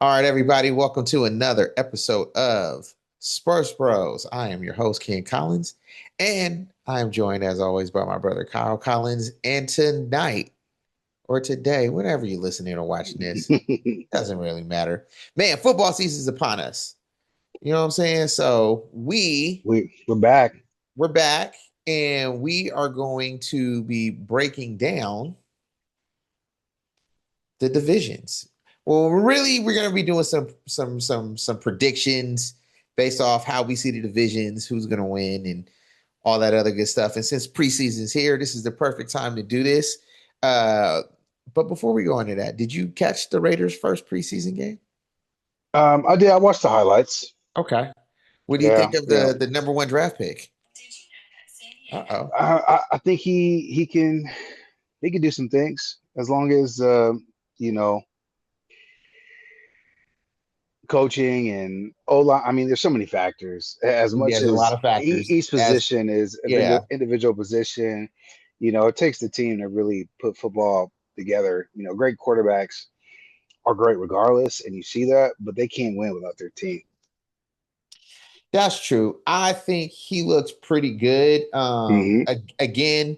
All right, everybody, welcome to another episode of Spurs Bros. I am your host, Ken Collins, and I am joined, as always, by my brother, Kyle Collins. And tonight, or today, whenever you're listening or watching this, doesn't really matter. Man, football season is upon us. You know what I'm saying? So We're back. we're back, and we are going to be breaking down the divisions. Well, really, we're going to be doing some predictions based off how we see the divisions, who's going to win, and all that other good stuff. And since preseason's here, this is the perfect time to do this. Uh, but before we go into that, did you catch the Raiders' first preseason game? I did. I watched the highlights. Okay. What do you Yeah, think of yeah. the number one draft pick? Uh oh. I think he can do some things as long as you know coaching and I mean, there's so many factors. As Yeah, much there's a lot as of factors. each As position is an yeah, individual position, it takes the team to really put football together. Great quarterbacks are great regardless, and you see that, but they can't win without their team. that's true. I think he looks pretty good. Hmm. Again,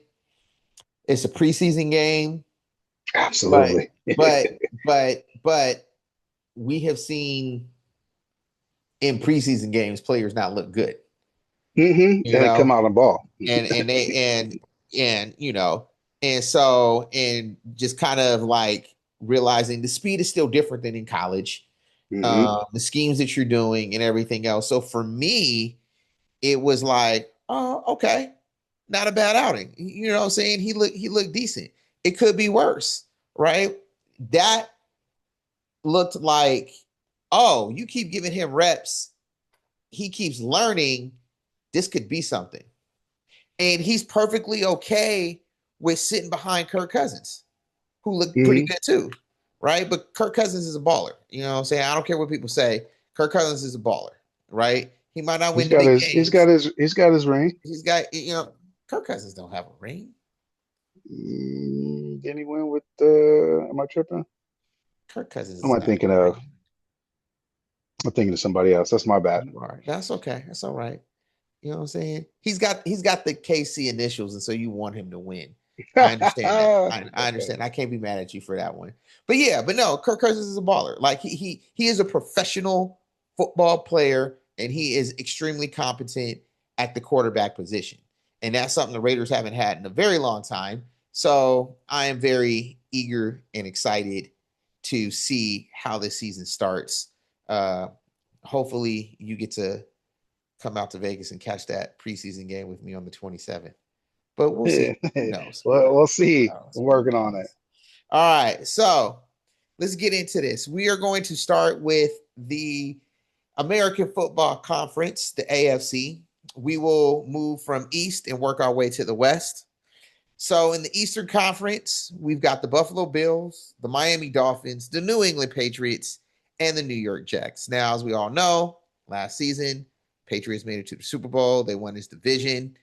it's a preseason game, but Absolutely. but we have seen in preseason games players not look good, you And come know, out and ball. and they and you know, and so and just kind of like realizing the speed is still different than in college, Hmm. the schemes that you're doing and everything else. So for me, it was like, oh, okay, not a bad outing. You know what I'm saying? He looked decent. It could be worse, right? That looked like, oh, you keep giving him reps. He keeps learning. This could be something. And he's perfectly okay with sitting behind Kirk Cousins, who looked pretty Hmm. good too, right? But Kirk Cousins is a baller. You know what I'm saying? I don't care what people say. Kirk Cousins is a baller, right? He might not He's win the got big his he's games. got his he's got his ring. He's got, Kirk Cousins don't have a ring. Didn't he win with the? Am I tripping? Kirk Cousins What does am I not have thinking a of? ring. I'm thinking of somebody else. That's my bad. You are. That's okay. That's all right. You know what I'm saying? He's got the KC initials, and so you want him to win. I understand that. I Okay. understand. I can't be mad at you for that one. But yeah, but no, Kirk Cousins is a baller. Like he is a professional football player, and he is extremely competent at the quarterback position. And that's something the Raiders haven't had in a very long time. So I am very eager and excited to see how this season starts. Uh, Hopefully, you get to come out to Vegas and catch that preseason game with me on the 27th. But we'll see. Who knows? Who Well, we'll knows? Who see. knows? I'm Who working on it. knows? All right. So let's get into this. We are going to start with the American Football Conference, the AFC. We will move from East and work our way to the West. So in the Eastern Conference, we've got the Buffalo Bills, the Miami Dolphins, the New England Patriots, and the New York Jets. Now, as we all know, last season, Patriots made it to the Super Bowl. They won this division.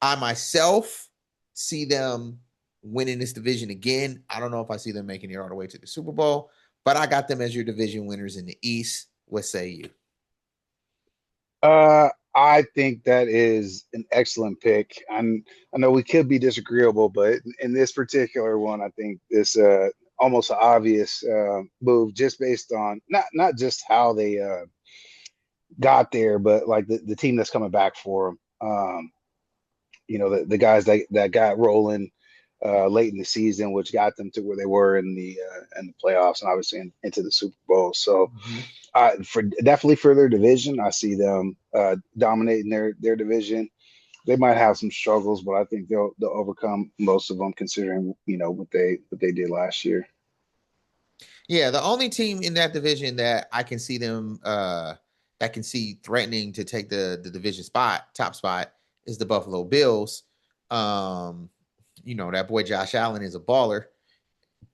I myself see them winning this division again. I don't know if I see them making it all the way to the Super Bowl, but I got them as your division winners in the East. What say you? I think that is an excellent pick. I know we could be disagreeable, but in this particular one, I think this almost an obvious move just based on not just how they got there, but like the team that's coming back for them. The guys that got rolling late in the season, which got them to where they were in the playoffs and obviously into the Super Bowl. So Mm-hmm. for definitely for their division, I see them dominating their division. They might have some struggles, but I think they'll overcome most of them, considering what they did last year. Yeah, the only team in that division that I can see that can see threatening to take the division top spot is the Buffalo Bills. Um, that boy Josh Allen is a baller,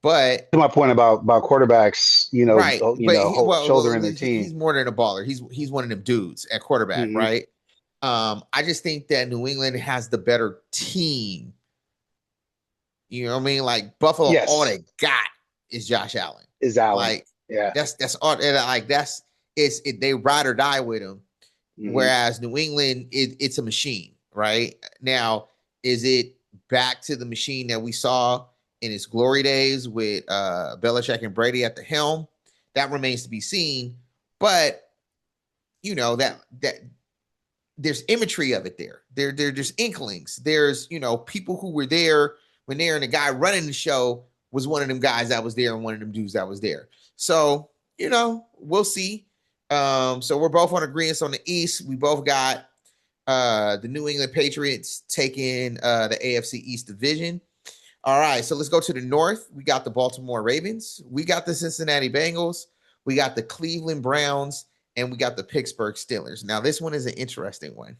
but To my point about quarterbacks, right, but shouldering their team. he's more than a baller. He's one of them dudes at quarterback, Hmm. right? I just think that New England has the better team. You know what I mean? Like Buffalo, all Yes, they got is Josh Allen. is Allen. Like Yeah. That's all. And like they ride or die with him. Hmm. Whereas New England, it's a machine, right? Now, is it back to the machine that we saw in its glory days with Belichick and Brady at the helm? That remains to be seen. But that there's imagery of it there. There's inklings. There's people who were there when there, and the guy running the show was one of them guys that was there and one of them dudes that was there. So we'll see. So we're both on agreement on the East. We both got the New England Patriots taking the AFC East division. All right, so let's go to the North. We got the Baltimore Ravens. We got the Cincinnati Bengals. We got the Cleveland Browns, and we got the Pittsburgh Steelers. Now, this one is an interesting one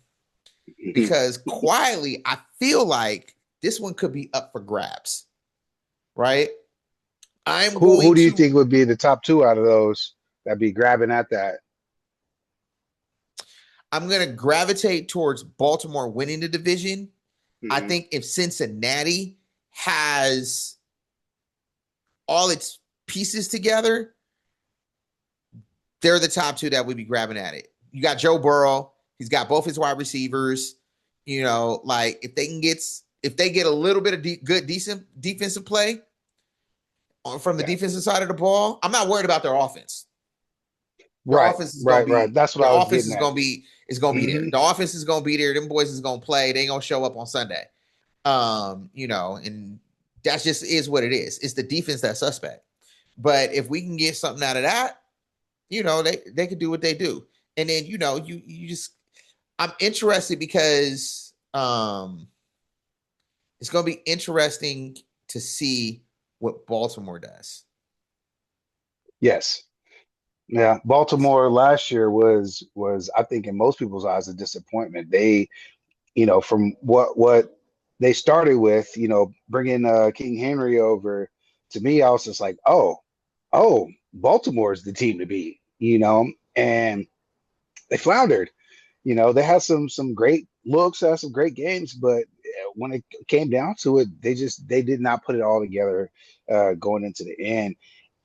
because quietly, I feel like this one could be up for grabs, right? I'm Who going do you to think would be the top two out of those that be grabbing at that? I'm going to gravitate towards Baltimore winning the division. I Hmm. think if Cincinnati has all its pieces together, they're the top two that would be grabbing at it. You got Joe Burrow. He's got both his wide receivers. Like if they get a little bit of good, decent defensive play from the Yeah. defensive side of the ball, I'm not worried about their offense. Their Right, offense is gonna right, right. be That's what their I was offense getting is at. gonna be is gonna be there. Hmm. The offense is gonna be there. Them boys is gonna play. They ain't gonna show up on Sunday. And that's just is what it is. It's the defense that's suspect. But if we can get something out of that, they could do what they do. And then you just I'm interested because it's going to be interesting to see what Baltimore does. Yes. Yeah. Baltimore last year was I think in most people's eyes a disappointment. They, from what they started with, bringing King Henry over, to me, I was just like, oh, Baltimore is the team to beat, and they floundered. They had some great looks, had some great games, but when it came down to it, they did not put it all together going into the end.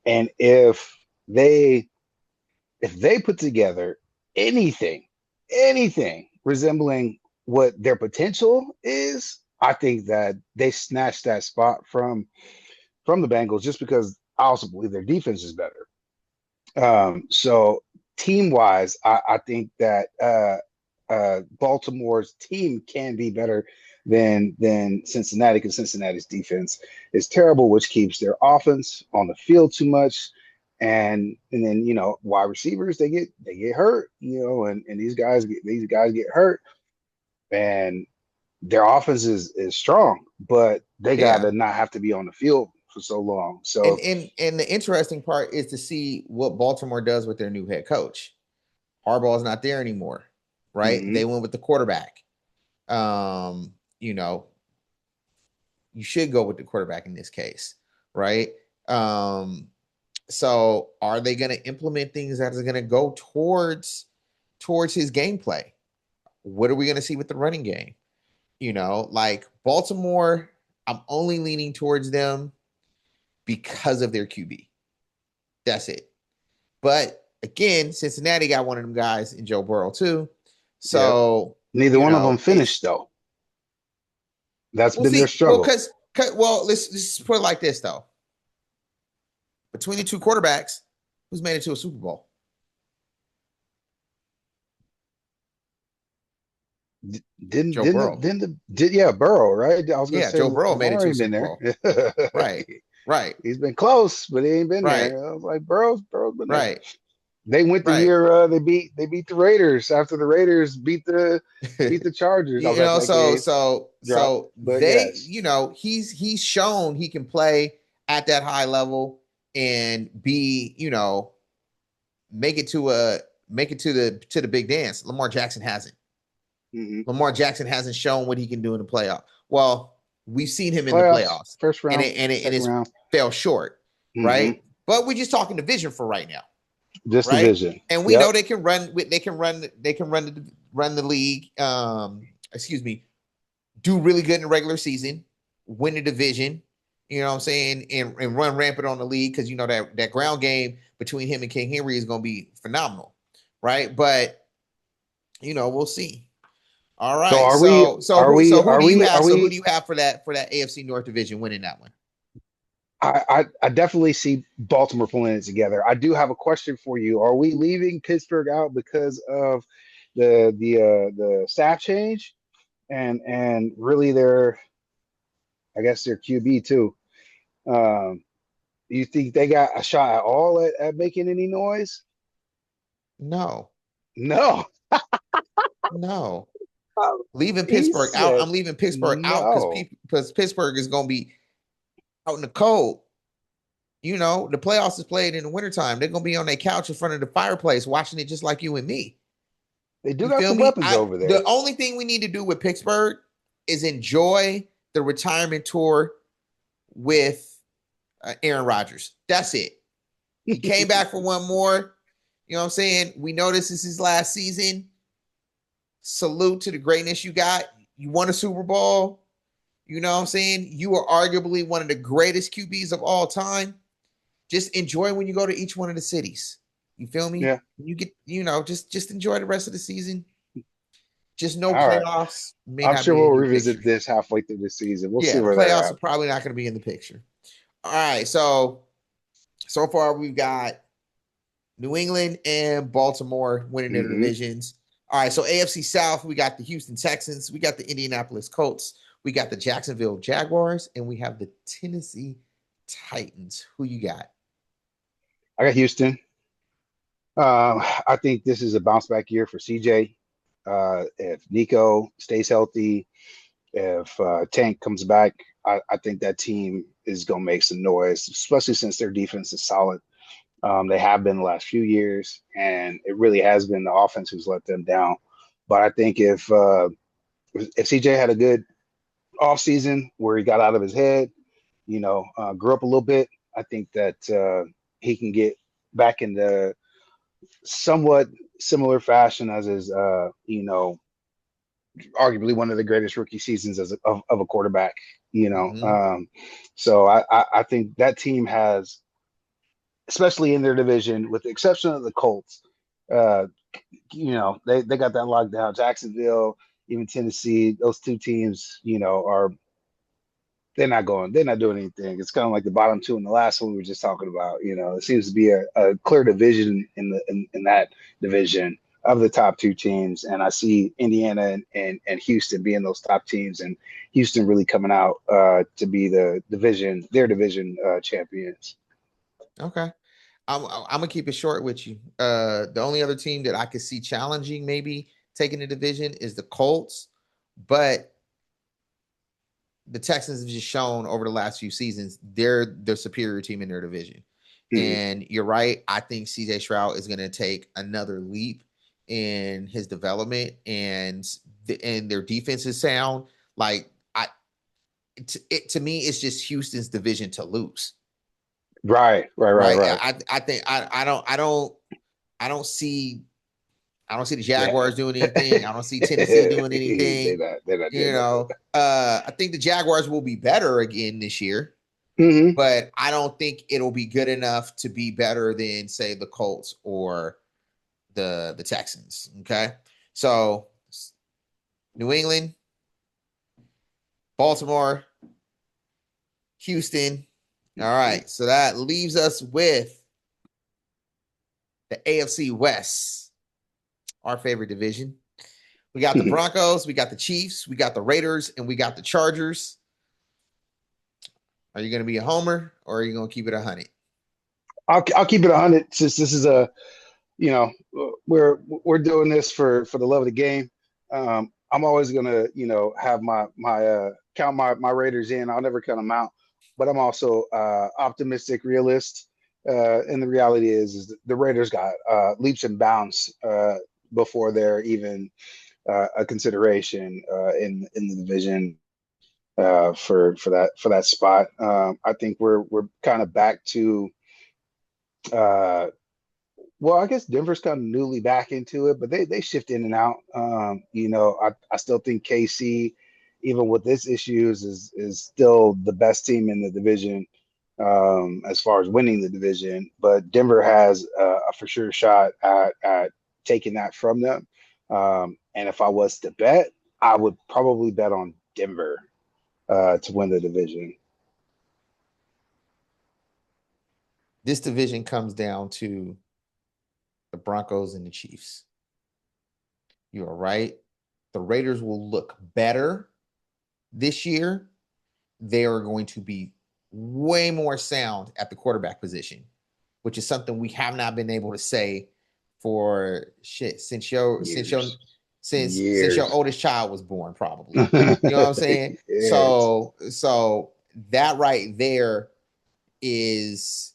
And they if they put together anything, anything resembling what their potential is, I think that they snatched that spot from the Bengals just because I also believe their defense is better. So team wise, I think that Baltimore's team can be better than Cincinnati because Cincinnati's defense is terrible, which keeps their offense on the field too much. And then wide receivers they get hurt, and these guys get hurt, and their offense is strong, but they Yeah. gotta not have to be on the field for so long. And So and the interesting part is to see what Baltimore does with their new head coach. Harbaugh's not there anymore, right? mhm. They went with the quarterback. Um, you know, you should go with the quarterback in this case, right? Um, so are they going to implement things that are going to go towards his gameplay? What are we going to see with the running game? Like Baltimore, I'm only leaning towards them because of their QB. That's it. But again, Cincinnati got one of them guys in Joe Burrow too. Yep. So, Neither one of them it's finished though. That's we'll been their see. Well, struggle. let's put it like this though. Between the two quarterbacks, who's made it to a Super Bowl? Didn't Joe didn't the, Burrow. didn't the did yeah Burrow, right? I was gonna Yeah, say Joe Burrow made it Lamar to a ain't been Super there. Bowl. Right. Right. He's been close, but he ain't been Right. there. I was like, Burrow's been there. Right. They went the Right. year they beat the Raiders after the Raiders beat the Chargers. Oh, that's so AKA's so drop. so But they, yes, he's shown he can play at that high level and be, make it to a make it to the big dance. Lamar Jackson hasn't. hmm. Lamar Jackson hasn't shown what he can do in the playoff. Well, we've seen him in the Playoffs, playoffs, first and round, it second is round. fell short, Hmm. right? But we're just talking division for right now, Just right? division. And we know Yep. they can run the league. Excuse me, do really good in the regular season, win the division, You know what I'm saying? And run rampant on the league because you know that ground game between him and King Henry is going to be phenomenal, right? But you know, we'll see. All So right. So who do we you have for that AFC North division winning that one? I definitely see Baltimore pulling it together. I do have a question for you. Are we leaving Pittsburgh out because of the staff change and really their, I guess, their QB too? Um, you think they got a shot at all at making any noise? No, No. no. Leaving He Pittsburgh out. said I'm leaving Pittsburgh out no. because Pittsburgh is going to be out in the cold. You know, the playoffs is played in the wintertime. They're going to be on their couch in front of the fireplace watching it just like you and me. They do You got feel some me? weapons over The there. only thing we need to do with Pittsburgh is enjoy the retirement tour with Aaron Rodgers. That's it. He came back for one more. You know what I'm saying? We know this is his last season. Salute to the greatness you got. You won a Super Bowl. You know what I'm saying? You are arguably one of the greatest QBs of all time. Just enjoy when you go to each one of the cities. You feel me? Yeah. When you get, you know, just enjoy the rest of the season. Just no All right. playoffs may I'm not sure be we'll in your picture. revisit this halfway through the season. We'll see Yeah, the where they're playoffs at. are probably not going to be in the picture. All right, so far we've got New England and Baltimore winning their Hmm. divisions. All right, so AFC South, we got the Houston Texans, we got the Indianapolis Colts, we got the Jacksonville Jaguars, and we have the Tennessee Titans. Who you got? I got Houston. I think this is a bounce back year for CJ. If Nico stays healthy, if Tank comes back, I think that team is going to make some noise, especially since their defense is solid. They have been the last few years, and it really has been the offense who's let them down. But I think if CJ had a good offseason where he got out of his head, grew up a little bit, I think that he can get back into somewhat similar fashion as his, arguably one of the greatest rookie seasons of a quarterback. You know, Mm-hmm. um, so I think that team has, especially in their division, with the exception of the Colts, uh, they got that locked down. Jacksonville, even Tennessee, those two teams, are they're not doing anything. It's kind of like the bottom two in the last one we were just talking about. It seems to be a clear division in that division of the top two teams. And I see Indiana and Houston being those top teams, and Houston really coming out to be their division champions. Okay. I'm gonna keep it short with you. The only other team that I could see challenging maybe taking the division is the Colts, but the Texans have just shown over the last few seasons they're the superior team in their division. Hmm. And you're right. I think CJ Stroud is going to take another leap in his development, and their defense is sound. Like to me, it's just Houston's division to lose. Right, right, right, Right. right. I think I don't see I don't see the Yeah. Jaguars doing anything. I don't see Tennessee doing anything. They're not You doing nothing. know, I think the Jaguars will be better again this year, Hmm. but I don't think it'll be good enough to be better than say the Colts or the Texans. Okay, so New England, Baltimore, Houston. All right, so that leaves us with the AFC West, our favorite division. We got the Broncos, we got the Chiefs, we got the Raiders, and we got the Chargers. Are you going to be a homer or are you going to keep it 100? I'll keep it 100 since this is you know we're doing this for the love of the game. I'm always gonna have my count my Raiders in. I'll never count them out, but I'm also optimistic realist. And the reality is the Raiders got leaps and bounds before they're even a consideration in the division for that spot. I think we're kind of back to uh, well, I guess Denver's kind of newly back into it, but they shift in and out. I still think KC even with its issues, is still the best team in the division as far as winning the division. But Denver has a for sure shot at taking that from them. And if I was to bet, I would probably bet on Denver to win the division. This division comes down to the Broncos and the Chiefs. You are right. The Raiders will look better this year. They are going to be way more sound at the quarterback position, which is something we have not been able to say for shit since your oldest child was born, probably. You know what I'm saying? Yes. So that right there is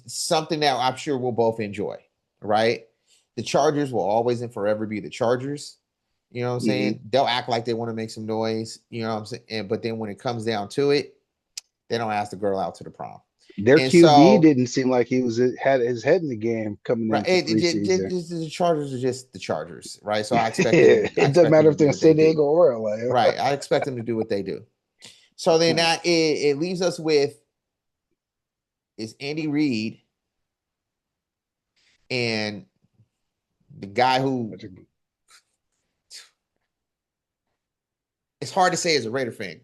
something that I'm sure we'll both enjoy, right? The Chargers will always and forever be the Chargers. You know what I'm saying? Mm-hmm. They'll act like they want to make some noise, you know what I'm saying? But then when it comes down to it, they don't ask the girl out to the prom. Their And QB so, didn't seem like he was had his head in the game coming right, into preseason. the Chargers are just the Chargers, right? So I It doesn't expect them matter to if they're do in what they San do. Diego or Orlando. Right. I expect them to do what they do. So then it leaves us with is Andy Reid and the guy who it's hard to say as a Raider fan,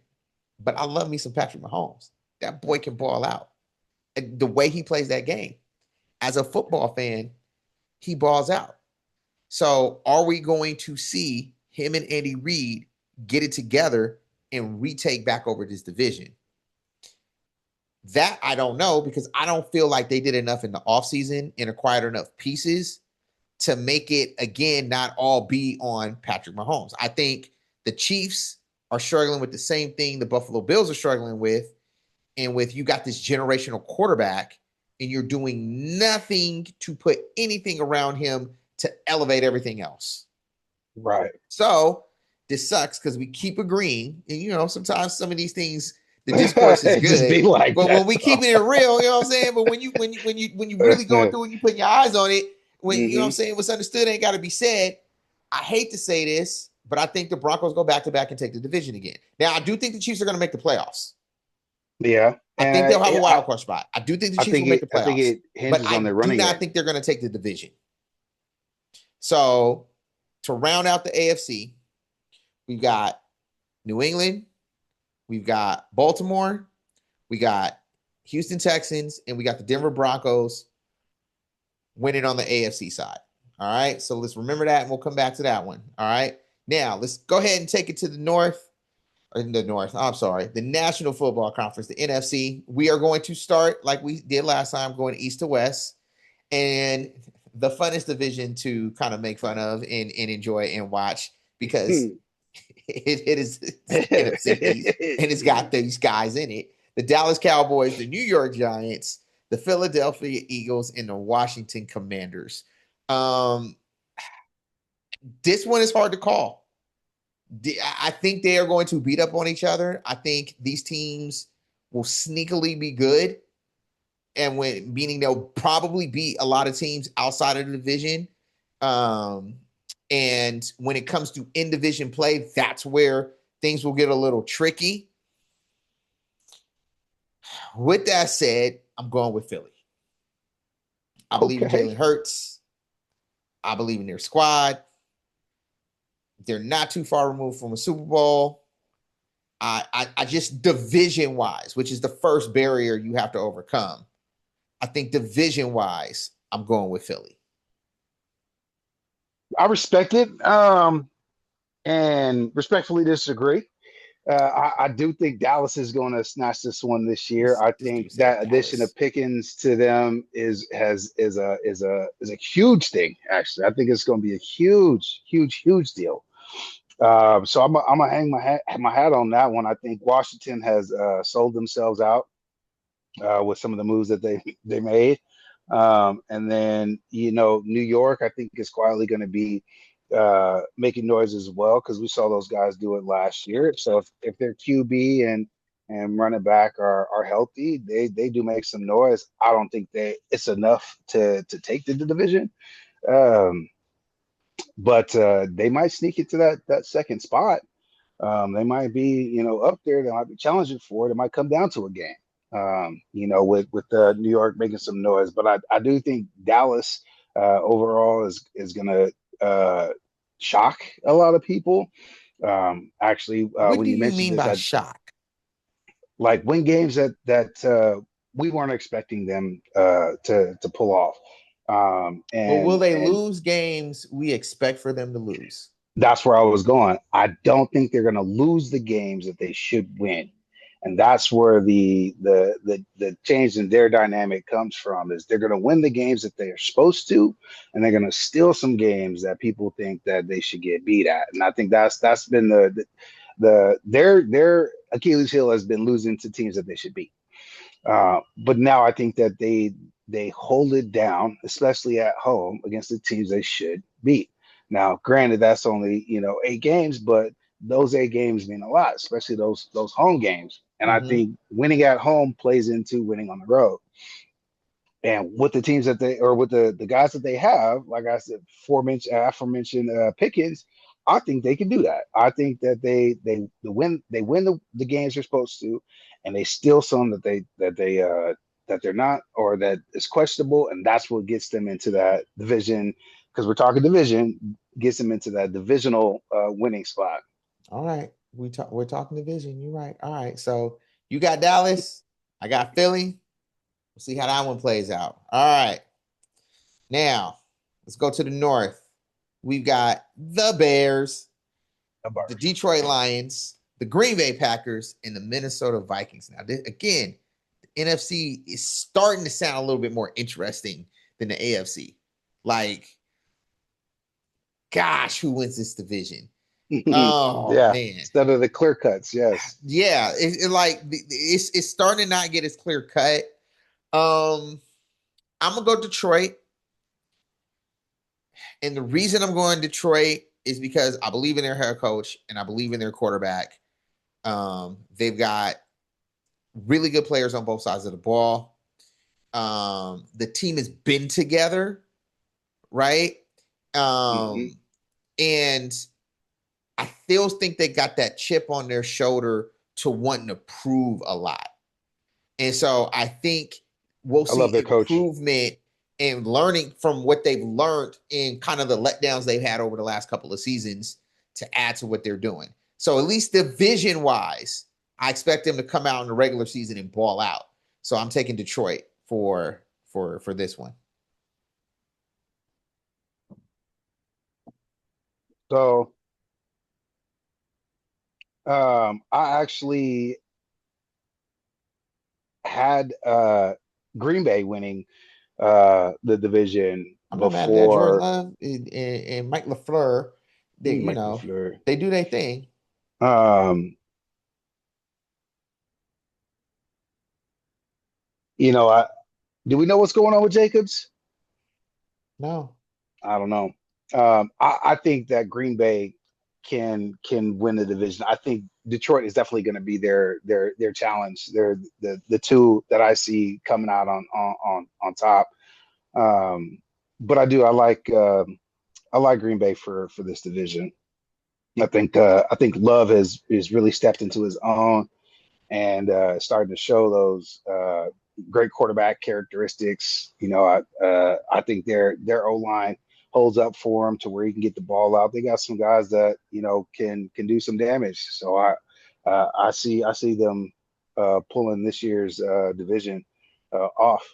but I love me some Patrick Mahomes. That boy can ball out. And the way he plays that game. As a football fan, he balls out. So are we going to see him and Andy Reid get it together and retake back over this division? That I don't know because I don't feel like they did enough in the offseason and acquired enough pieces to make it again not all be on Patrick Mahomes. I think the Chiefs are struggling with the same thing the Buffalo Bills are struggling with, and with you got this generational quarterback and you're doing nothing to put anything around him to elevate everything else. Right. So this sucks because we keep agreeing, and sometimes some of these things the discourse is Just good, be like but that. when we keeping it real, you know what I'm saying. But when you really going through and you putting your eyes on it, when you know what I'm saying, what's understood ain't got to be said. I hate to say this, but I think the Broncos go back to back and take the division again. Now, I do think the Chiefs are going to make the playoffs. Yeah, I think and they'll have a wild card spot. I do think the Chiefs will make the I think playoffs, it but hinges I on their do running not game. think they're going to take the division. So to round out the AFC, we've got New England, we've got Baltimore, we got Houston Texans, and we got the Denver Broncos winning on the AFC side. All right. So let's remember that and we'll come back to that one. All right. Now let's go ahead and take it to the North. In the North, I'm sorry, the National Football Conference, the NFC. We are going to start like we did last time, going east to west. And the funnest division to kind of make fun of and enjoy and watch because it is NFC East and it's got these guys in it. The Dallas Cowboys, the New York Giants, the Philadelphia Eagles, and the Washington Commanders. Um, this one is hard to call. I think they are going to beat up on each other. I think these teams will sneakily be good. And when meaning they'll probably beat a lot of teams outside of the division. Um, and when it comes to in division play, that's where things will get a little tricky. With that said, I'm going with Philly. I believe in Okay. Jalen Hurts. I believe in their squad. They're not too far removed from a Super Bowl. I just division wise, which is the first barrier you have to overcome. I think division wise, I'm going with Philly. I respect it, and respectfully disagree. I do think Dallas is going to snatch this one this year. I This think dude said that addition of Dallas. Pickens to them is a huge thing. Actually, I think it's going to be a huge deal. So I'm gonna hang my hat on that one. I think Washington has sold themselves out with some of the moves that they made. And then New York, I think is quietly going to be making noise as well because we saw those guys do it last year. So if their QB and running back are healthy, they do make some noise. I don't think it's enough to take the division, but they might sneak into that second spot. They might be, up there. They might be challenging for it. It might come down to a game. With New York making some noise, but I do think Dallas overall is going to shock a lot of people. What When do you you mentioned mean this, by I shock? like win games that we weren't expecting them to pull off. But will they And lose games we expect for them to lose? that's where I was going. I don't think they're going to lose the games that they should win, and that's where the change in their dynamic comes from. Is they're going to win the games that they are supposed to, and they're going to steal some games that people think that they should get beat at. And I think that's been their Achilles heel has been losing to teams that they should beat. But now I think that they hold it down, especially at home against the teams they should beat. Now, granted, that's only 8 games, but those 8 games mean a lot, especially those home games. And I Mm-hmm. think winning at home plays into winning on the road. And with the teams that they or with the guys that they have, like I said, aforementioned Pickens, I think they can do that. I think that they win the games they're supposed to, and they steal some that they're not or that is questionable, and that's what gets them into that division. Because we're talking division, gets them into that divisional winning spot. All right. We're talking division. You're right. All right. So you got Dallas. I got Philly. We'll see how that one plays out. All right. Now, let's go to the north. We've got the Bears, the Detroit Lions, the Green Bay Packers, and the Minnesota Vikings. Now, again, the NFC is starting to sound a little bit more interesting than the AFC. Like, gosh, who wins this division? Oh Yeah, man, instead of the clear cuts, yes. yeah. It's starting to not get as clear cut. I'm gonna go Detroit, and the reason I'm going Detroit is because I believe in their head coach and I believe in their quarterback. They've got really good players on both sides of the ball. The team has been together, right? Hmm. And I still think they got that chip on their shoulder to wanting to prove a lot. And so I think we'll I love see their coach. improvement in learning from what they've learned in kind of the letdowns they've had over the last couple of seasons to add to what they're doing. So at least division wise, I expect them to come out in the regular season and ball out. So I'm taking Detroit for this one. So I actually had Green Bay winning the division I'm not mad at that. Jordan before Love and Mike LaFleur, Mike LaFleur. they do their thing. Um, I do we know what's going on with Jacobs? No. I don't know. I think that Green Bay can win the division. I think Detroit is definitely going to be their challenge. They're the two that I see coming out on top. Um, but I like Green Bay for this division. I think Love has really stepped into his own and starting to show those great quarterback characteristics. I think their O line holds up for him to where he can get the ball out. They got some guys that can do some damage. So I see them pulling this year's division off.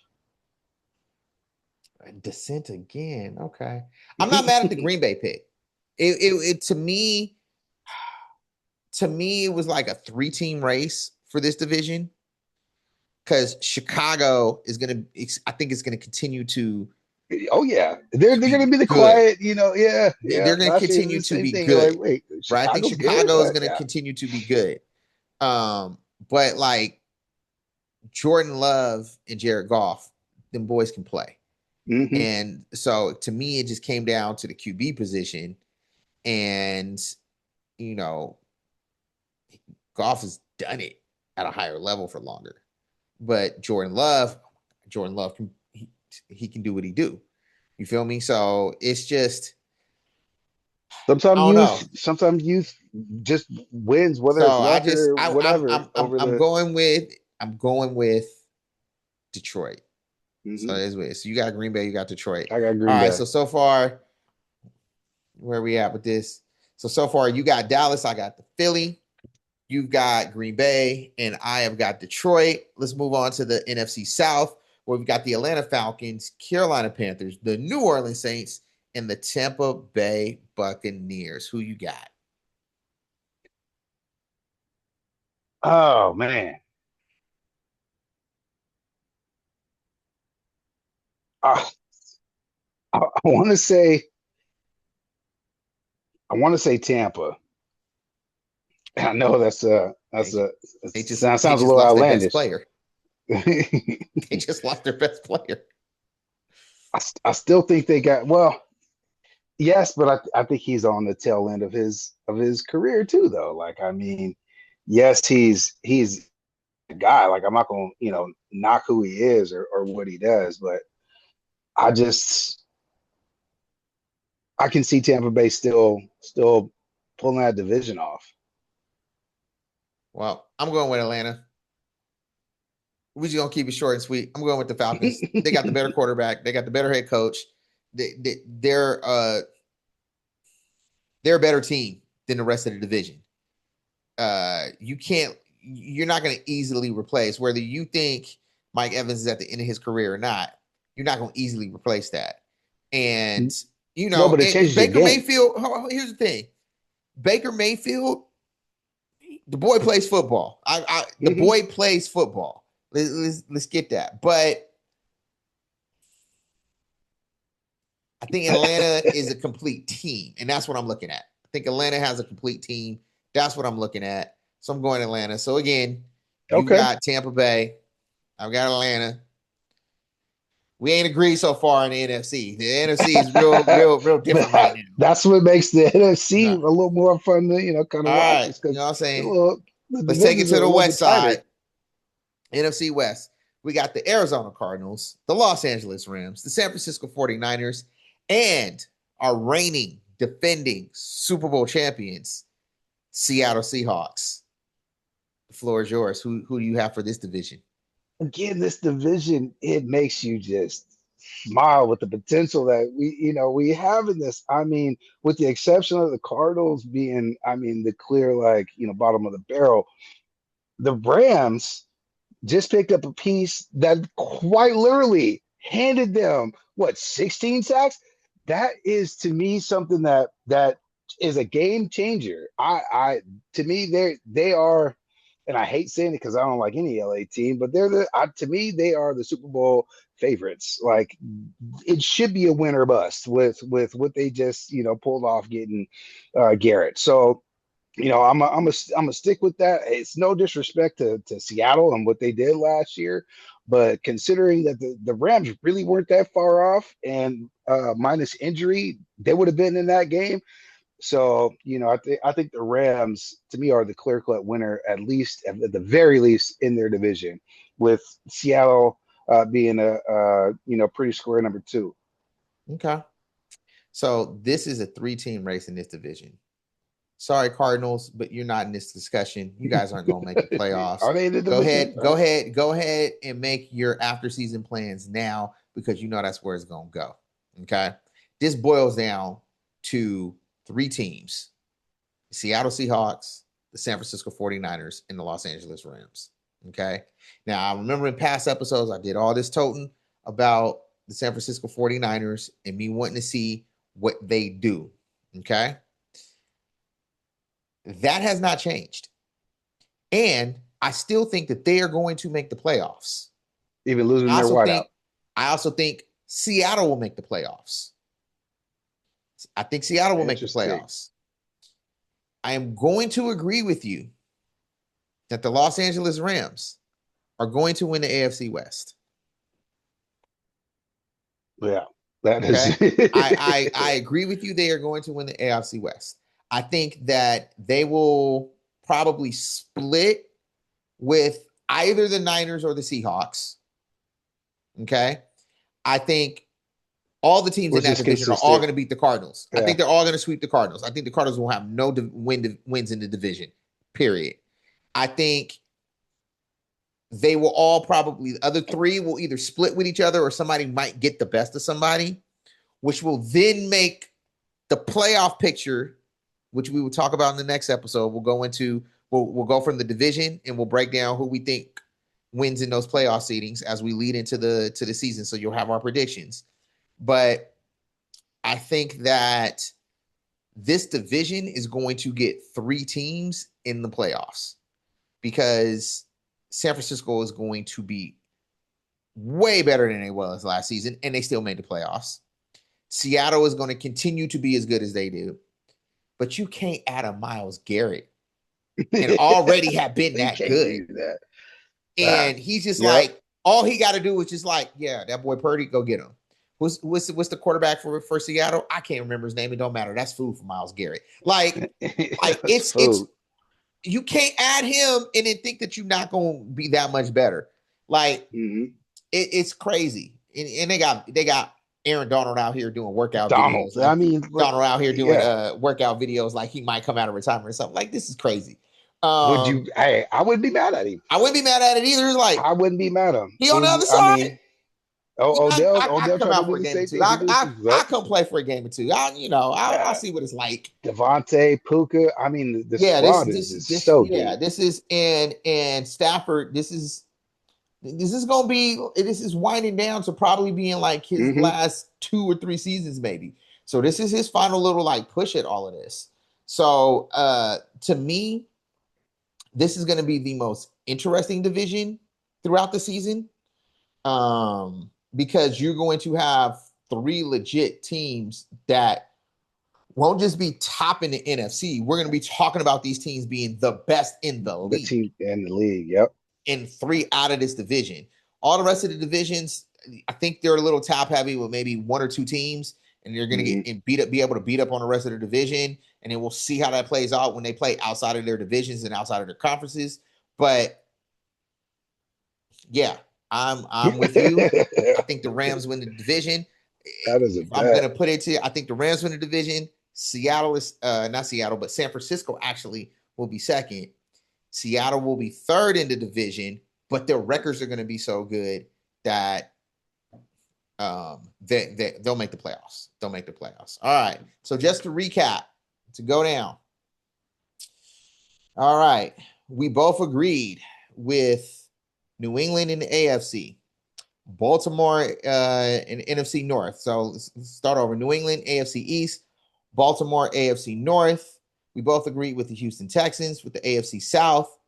Descent again. Okay. I'm not mad at the Green Bay pick. It to me it was like a 3-team race for this division because Chicago is gonna I think it's gonna continue Oh yeah, they're be gonna be the good. quiet. Yeah. They're gonna Last year was continue the to same be thing. You're like, good. wait, Right. I think Chicago's good. Chicago is gonna Yeah. continue to be good. But like Jordan Love and Jared Goff, them boys can play. Hmm. And so to me, it just came down to the QB position. And, you know, Goff has done it at a higher level for longer. But Jordan Love he can do what he do. You feel me? So it's just I don't know. Sometimes youth just wins, whether it's So luck or whatever, over I'm the. going with Detroit. So Mhm. that's weird. So you got Green Bay, you got Detroit. I got All Green right. Bay. So far, where are we at with this? So far, you got Dallas, I got the Philly, you've got Green Bay, and I have got Detroit. Let's move on to the NFC South, where we've got the Atlanta Falcons, Carolina Panthers, the New Orleans Saints, and the Tampa Bay Buccaneers. Who you got? Oh man, uh, I want to say Tampa. I know They, it they just sounds a little lost their best outlandish. player. They just lost their best player. I still think they got well. Yes, but I think he's on the tail end of his career too, though. Like, I mean, yes, he's a guy. Like, I'm not gonna, knock who he is or what he does, but I just I can see Tampa Bay still pulling that division off. Well, I'm going with Atlanta. We're just gonna keep it short and sweet. I'm going with the Falcons. They got the better quarterback. They got the better head coach. They're a better team than the rest of the division. You're not going to easily replace whether you think Mike Evans is at the end of his career or not. You're not going to easily replace that. And No, but it changes your Baker game. Mayfield. Here's the thing: Baker Mayfield, the boy plays football. The Hmm. boy plays football. Let's get that. But I think Atlanta is a complete team, and that's what I'm looking at. I think Atlanta has a complete team. That's what I'm looking at. So I'm going Atlanta. So again, you Okay. got Tampa Bay. I've got Atlanta. We ain't agreed so far in the NFC. The NFC is real different right now. That's what makes the NFC No. a little more fun to, kind of All watch, right. is You know because what I'm saying? the Let's take it divisions to are a the little west bit tighter. side. NFC West. We got the Arizona Cardinals, the Los Angeles Rams, the San Francisco 49ers, and our reigning, defending Super Bowl champions, Seattle Seahawks. The floor is yours. Who do you have for this division? Again, this division, it makes you just smile with the potential that we have in this. I mean, with the exception of the Cardinals being, I mean, the clear, like, bottom of the barrel, the Rams just picked up a piece that quite literally handed them what, 16 sacks. That is, to me, something that is a game changer. I To me, they are, and I hate saying it because I don't like any LA team, but to me, they are the Super Bowl favorites. Like, it should be a winner bust with what they just pulled off getting Garrett. So, I'm a stick with that. It's no disrespect to Seattle and what they did last year, but considering that the Rams really weren't that far off, and minus injury, they would have been in that game. So, I think the Rams, to me, are the clear cut winner, at the very least, in their division, with Seattle being a pretty square number two. Okay. So this is a three-team race in this division. Sorry, Cardinals, but you're not in this discussion. You guys aren't going to make the playoffs. Are they in the Go division? ahead, go ahead, go ahead and make your after season plans now because you know that's where it's going to go. Okay. This boils down to three teams: the Seattle Seahawks, the San Francisco 49ers, and the Los Angeles Rams. Okay. Now, I remember in past episodes, I did all this toting about the San Francisco 49ers and me wanting to see what they do. Okay. That has not changed. And I still think that they are going to make the playoffs. Even losing I their also wideout. think I also think Seattle will make the playoffs. I think Seattle will make the Interesting. playoffs. I am going to agree with you that the Los Angeles Rams are going to win the AFC West. Yeah, that is. Okay. I agree with you. They are going to win the AFC West. I think that they will probably split with either the Niners or the Seahawks. Okay. I think All the teams in which that is division are all consistent. going to beat the Cardinals. I Yeah. think they're all going to sweep the Cardinals. I think the Cardinals will have no wins in the division, period. I think they will all probably, the other three will either split with each other or somebody might get the best of somebody, which will then make the playoff picture, which we will talk about in the next episode. We'll go from the division and we'll break down who we think wins in those playoff seedings as we lead into the season. So you'll have our predictions. But I think that this division is going to get 3 teams in the playoffs because San Francisco is going to be way better than they was last season, and they still made the playoffs. Seattle is going to continue to be as good as they do, but you can't add a Myles Garrett and already have been that good. That. And he's just like, all he got to do is just like, yeah, that boy Purdy, go get him. What's the quarterback for Seattle? I can't remember his name. It don't matter. That's food for Myles Garrett. Like it's you can't add him and then think that you're not going to be that much better. Like it's crazy. And they got Aaron Donald out here doing workout videos. Like, Donald out here doing workout videos like he might come out of retirement or something. Like this is crazy. Would you? I wouldn't be mad at him. I wouldn't be mad at it either. Like I wouldn't be mad at him. He on the other side. Odell come out for a game or two. I come play for a game or two. I'll see what it's like. Devontae, Puka. I mean, the squad is so good. Yeah, this is and Stafford. This is gonna be. This is winding down to probably being like his last 2 or 3 seasons, maybe. So this is his final little like push at all of this. So to me, this is going to be the most interesting division throughout the season. Because you're going to have 3 legit teams that won't just be top in the NFC. We're going to be talking about these teams being the best in the league. The team in the league, yep. In 3 out of this division. All the rest of the divisions, I think they're a little top heavy with maybe 1 or 2 teams, and you're going to get be able to beat up on the rest of the division. And then we'll see how that plays out when they play outside of their divisions and outside of their conferences. But yeah, I'm with you. I think the Rams win the division. That is I'm going to put it to you. I think the Rams win the division. Seattle is not Seattle, but San Francisco actually will be second. Seattle will be third in the division, but their records are going to be so good that they'll make the playoffs. They'll make the playoffs. All right. So just to recap, to go down. All right. We both agreed with New England in the AFC, Baltimore in NFC North. So let's start over. New England, AFC East, Baltimore, AFC North. We both agreed with the Houston Texans with the AFC South,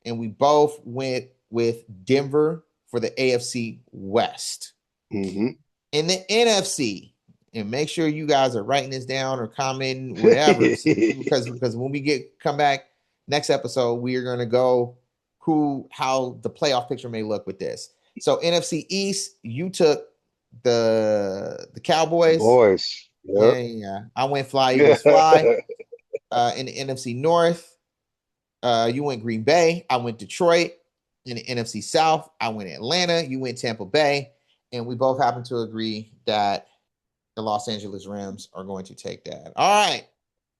and we both went with Denver for the AFC West. In the NFC, and make sure you guys are writing this down or commenting, whatever, because when we come back next episode, we are going to go how the playoff picture may look with this. So NFC East, you took the Cowboys. Boys. Yep. Yeah. I went Fly Eagles Fly. In the NFC North, you went Green Bay. I went Detroit. In the NFC South, I went Atlanta. You went Tampa Bay. And we both happen to agree that the Los Angeles Rams are going to take that. All right.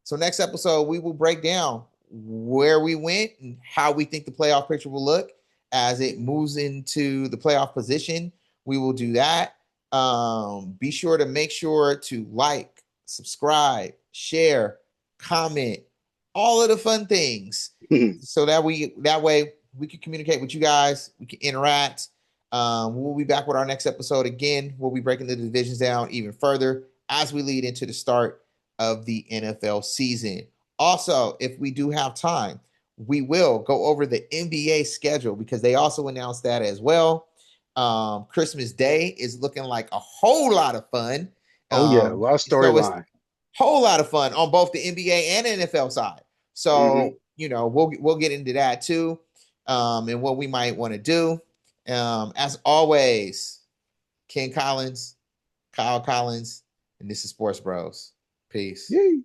So next episode, we will break down where we went and how we think the playoff picture will look as it moves into the playoff position. We will do that. Be sure to like, subscribe, share, comment, all of the fun things, so that way we can communicate with you guys. We can interact. We'll be back with our next episode again. We'll be breaking the divisions down even further as we lead into the start of the NFL season. Also, if we do have time, we will go over the NBA schedule because they also announced that as well. Christmas Day is looking like a whole lot of fun. A lot of storyline. Whole lot of fun on both the NBA and NFL side. So, we'll get into that too, and what we might want to do. As always, Ken Collins, Kyle Collins, and this is Sports Bros. Peace. Yay.